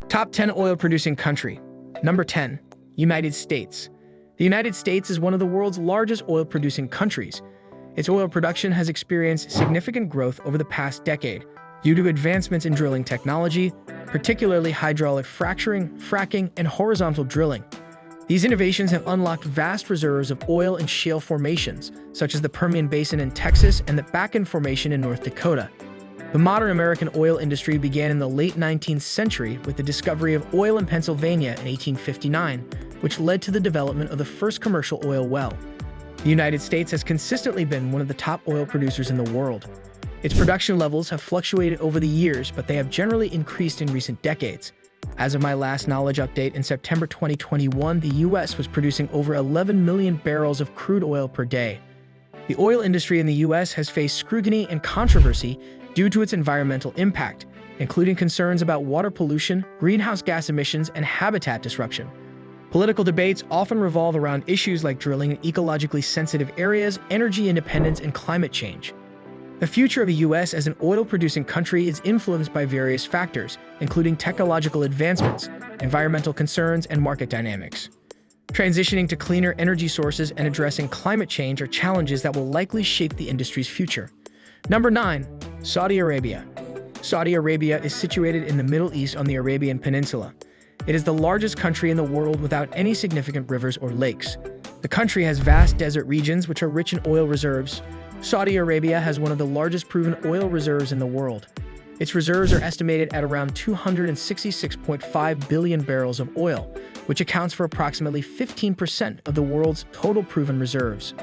Top 10 oil-producing country. Number 10. United States. The United States is one of the world's largest oil-producing countries. Its oil production has experienced significant growth over the past decade due to advancements in drilling technology, particularly hydraulic fracturing, fracking, and horizontal drilling. These innovations have unlocked vast reserves of oil in shale formations, such as the Permian Basin in Texas and the Bakken Formation in North Dakota. The modern American oil industry began in the late 19th century with the discovery of oil in Pennsylvania in 1859, which led to the development of the first commercial oil well. The United States has consistently been one of the top oil producers in the world. Its production levels have fluctuated over the years, but they have generally increased in recent decades. As of my last knowledge update in September 2021, the U.S. was producing over 11 million barrels of crude oil per day. The oil industry in the U.S. has faced scrutiny and controversy due to its environmental impact, including concerns about water pollution, greenhouse gas emissions, and habitat disruption. Political debates often revolve around issues like drilling in ecologically sensitive areas, energy independence, and climate change. The future of the U.S. as an oil-producing country is influenced by various factors, including technological advancements, environmental concerns, and market dynamics. Transitioning to cleaner energy sources and addressing climate change are challenges that will likely shape the industry's future. Number 9. Saudi Arabia. Saudi Arabia is situated in the Middle East on the Arabian Peninsula. It is the largest country in the world without any significant rivers or lakes. The country has vast desert regions which are rich in oil reserves. Saudi Arabia has one of the largest proven oil reserves in the world. Its reserves are estimated at around 266.5 billion barrels of oil, which accounts for approximately 15% of the world's total proven reserves.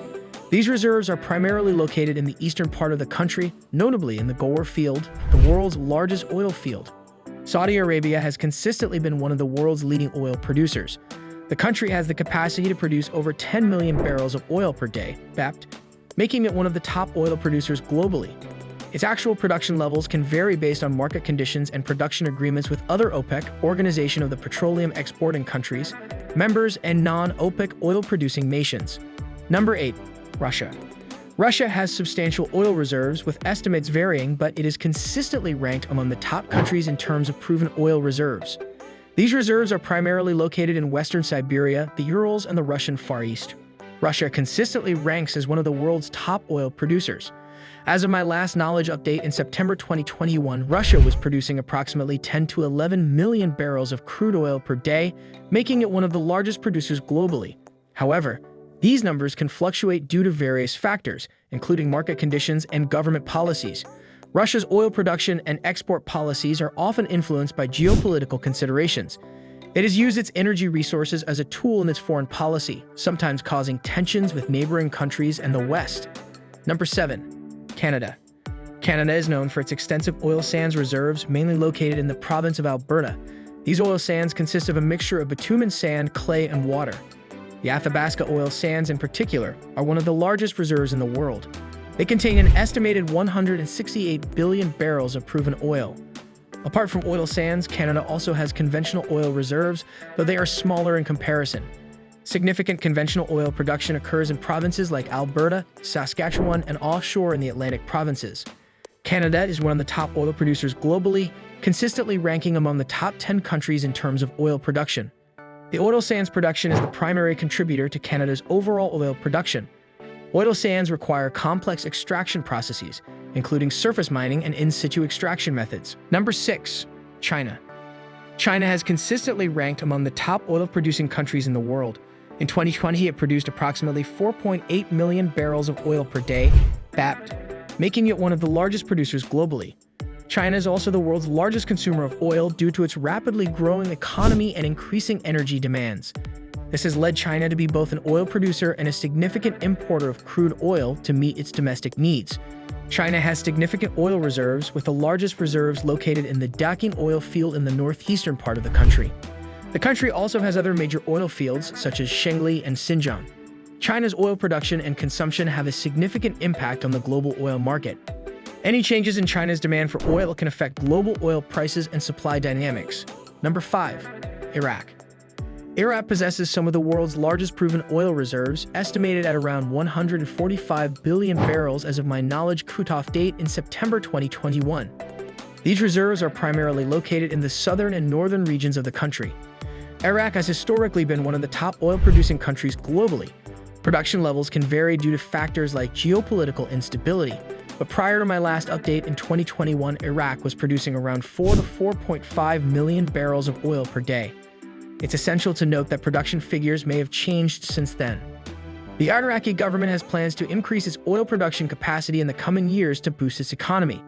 These reserves are primarily located in the eastern part of the country, notably in the Ghawar field, the world's largest oil field. Saudi Arabia has consistently been one of the world's leading oil producers. The country has the capacity to produce over 10 million barrels of oil per day, making it one of the top oil producers globally. Its actual production levels can vary based on market conditions and production agreements with other OPEC, Organization of the Petroleum Exporting Countries, members, and non-OPEC oil-producing nations. Number 8. Russia. Russia has substantial oil reserves, with estimates varying, but it is consistently ranked among the top countries in terms of proven oil reserves. These reserves are primarily located in western Siberia, the Urals, and the Russian Far East. Russia consistently ranks as one of the world's top oil producers. As of my last knowledge update in September 2021, Russia was producing approximately 10 to 11 million barrels of crude oil per day, making it one of the largest producers globally. However, these numbers can fluctuate due to various factors, including market conditions and government policies. Russia's oil production and export policies are often influenced by geopolitical considerations. It has used its energy resources as a tool in its foreign policy, sometimes causing tensions with neighboring countries and the West. Number 7. Canada. Canada is known for its extensive oil sands reserves, mainly located in the province of Alberta. These oil sands consist of a mixture of bitumen sand, clay, and water. The Athabasca oil sands, in particular, are one of the largest reserves in the world. They contain an estimated 168 billion barrels of proven oil. Apart from oil sands, Canada also has conventional oil reserves, though they are smaller in comparison. Significant conventional oil production occurs in provinces like Alberta, Saskatchewan, and offshore in the Atlantic provinces. Canada is one of the top oil producers globally, consistently ranking among the top 10 countries in terms of oil production. The oil sands production is the primary contributor to Canada's overall oil production. Oil sands require complex extraction processes, including surface mining and in-situ extraction methods. Number 6. China. China has consistently ranked among the top oil-producing countries in the world. In 2020, it produced approximately 4.8 million barrels of oil per day, making it one of the largest producers globally. China is also the world's largest consumer of oil due to its rapidly growing economy and increasing energy demands. This has led China to be both an oil producer and a significant importer of crude oil to meet its domestic needs. China has significant oil reserves, with the largest reserves located in the Dakin oil field in the northeastern part of the country. The country also has other major oil fields, such as Shengli and Xinjiang. China's oil production and consumption have a significant impact on the global oil market. Any changes in China's demand for oil can affect global oil prices and supply dynamics. Number 5. Iraq. Iraq possesses some of the world's largest proven oil reserves, estimated at around 145 billion barrels as of my knowledge cutoff date in September 2021. These reserves are primarily located in the southern and northern regions of the country. Iraq has historically been one of the top oil-producing countries globally. Production levels can vary due to factors like geopolitical instability, but prior to my last update in 2021, Iraq was producing around 4 to 4.5 million barrels of oil per day. It's essential to note that production figures may have changed since then. The Iraqi government has plans to increase its oil production capacity in the coming years to boost its economy.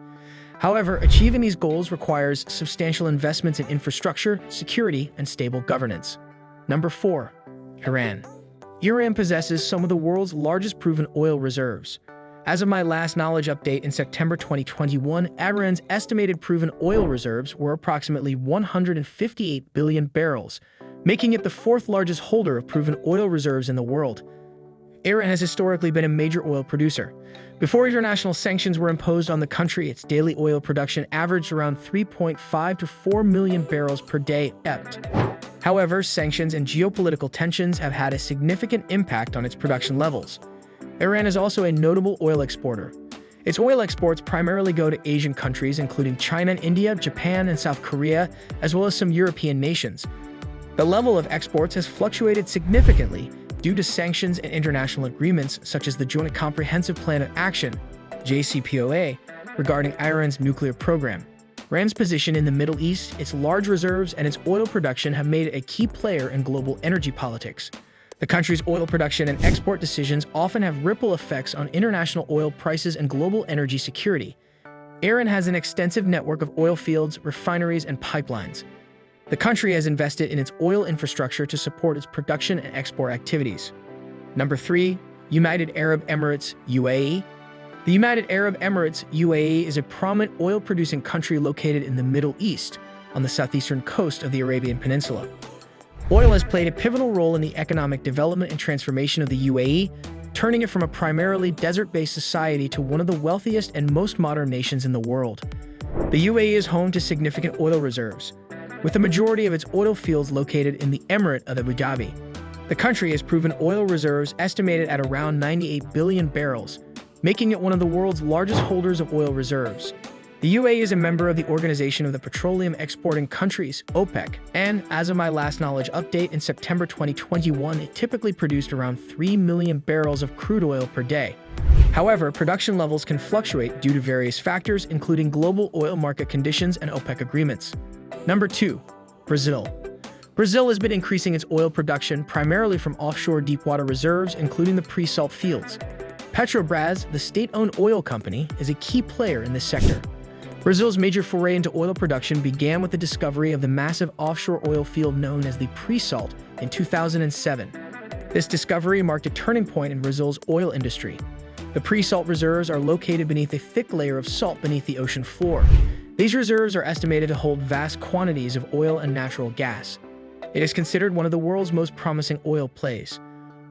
However, achieving these goals requires substantial investments in infrastructure, security, and stable governance. Number 4. Iran. Iran possesses some of the world's largest proven oil reserves. As of my last knowledge update in September 2021, Iran's estimated proven oil reserves were approximately 158 billion barrels, making it the fourth largest holder of proven oil reserves in the world. Iran has historically been a major oil producer. Before international sanctions were imposed on the country, its daily oil production averaged around 3.5 to 4 million barrels per day EPT. However, sanctions and geopolitical tensions have had a significant impact on its production levels. Iran is also a notable oil exporter. Its oil exports primarily go to Asian countries, including China and India, Japan and South Korea, as well as some European nations. The level of exports has fluctuated significantly due to sanctions and international agreements such as the Joint Comprehensive Plan of Action, JCPOA, regarding Iran's nuclear program. Iran's position in the Middle East, its large reserves, and its oil production have made it a key player in global energy politics. The country's oil production and export decisions often have ripple effects on international oil prices and global energy security. Iran has an extensive network of oil fields, refineries, and pipelines. The country has invested in its oil infrastructure to support its production and export activities. Number 3. United Arab Emirates, UAE. The United Arab Emirates, UAE, is a prominent oil-producing country located in the Middle East, on the southeastern coast of the Arabian Peninsula. Oil has played a pivotal role in the economic development and transformation of the UAE, turning it from a primarily desert-based society to one of the wealthiest and most modern nations in the world. The UAE is home to significant oil reserves, with the majority of its oil fields located in the Emirate of Abu Dhabi. The country has proven oil reserves estimated at around 98 billion barrels, making it one of the world's largest holders of oil reserves. The UAE is a member of the Organization of the Petroleum Exporting Countries, OPEC, and as of my last knowledge update in September 2021, it typically produced around 3 million barrels of crude oil per day. However, production levels can fluctuate due to various factors, including global oil market conditions and OPEC agreements. Number 2. Brazil. Brazil has been increasing its oil production primarily from offshore deepwater reserves, including the pre-salt fields. Petrobras, the state-owned oil company, is a key player in this sector. Brazil's major foray into oil production began with the discovery of the massive offshore oil field known as the pre-salt in 2007. This discovery marked a turning point in Brazil's oil industry. The pre-salt reserves are located beneath a thick layer of salt beneath the ocean floor. These reserves are estimated to hold vast quantities of oil and natural gas. It is considered one of the world's most promising oil plays.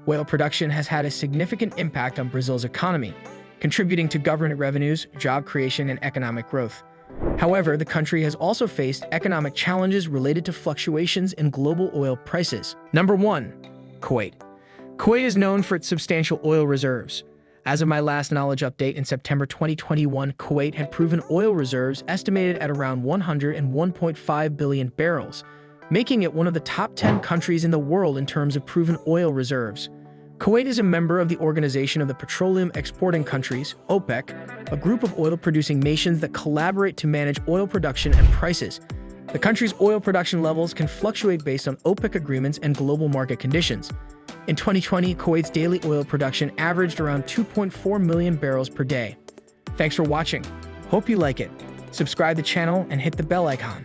Oil production has had a significant impact on Brazil's economy, contributing to government revenues, job creation, and economic growth. However, the country has also faced economic challenges related to fluctuations in global oil prices. Number 1. Kuwait. Kuwait is known for its substantial oil reserves. As of my last knowledge update in September 2021, Kuwait had proven oil reserves estimated at around 101.5 billion barrels, making it one of the top 10 countries in the world in terms of proven oil reserves. Kuwait is a member of the Organization of the Petroleum Exporting Countries, OPEC, a group of oil-producing nations that collaborate to manage oil production and prices. The country's oil production levels can fluctuate based on OPEC agreements and global market conditions. In 2020, Kuwait's daily oil production averaged around 2.4 million barrels per day. Thanks for watching. Hope you like it. Subscribe to the channel and hit the bell icon.